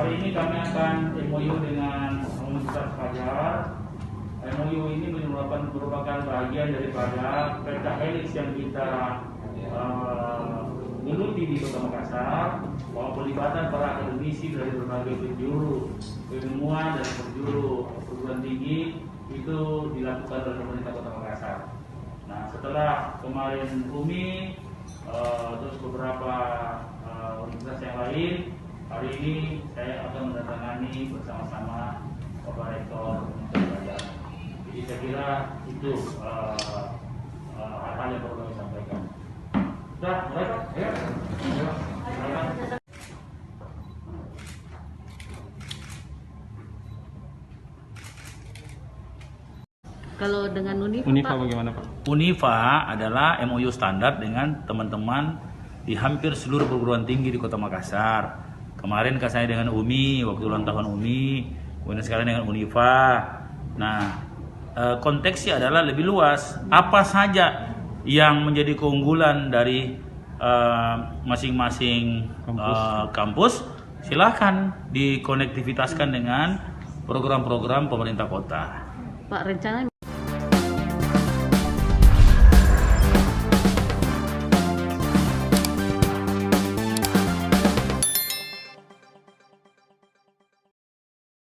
hari ini kami akan MOU dengan Universitas Fajar. MOU ini merupakan bagian daripada peta helix yang kita geluti di Kota Makassar, bahwa pelibatan para akademisi dari berbagai penjuru keilmuan dan penjuru perguruan tinggi itu dilakukan oleh pemerintah Kota Makassar. Nah, setelah kemarin UMI terus beberapa universitas yang lain, hari ini saya akan mendatangani bersama-sama Bapak Rektor Universitas Fajar. Jadi saya kira itu hal-hal yang perlu kami sampaikan. Sudah, mulai Pak? Ya. Kalau dengan Unifa bagaimana Pak? Unifa adalah MOU standar dengan teman-teman di hampir seluruh perguruan tinggi di Kota Makassar. Kemarin saya dengan UMI, waktu ulang tahun UMI, kemudian sekarang dengan Unifa. Nah, konteksnya adalah lebih luas. Apa saja yang menjadi keunggulan dari masing-masing kampus, silakan dikonektivitaskan dengan program-program pemerintah kota. Pak, rencana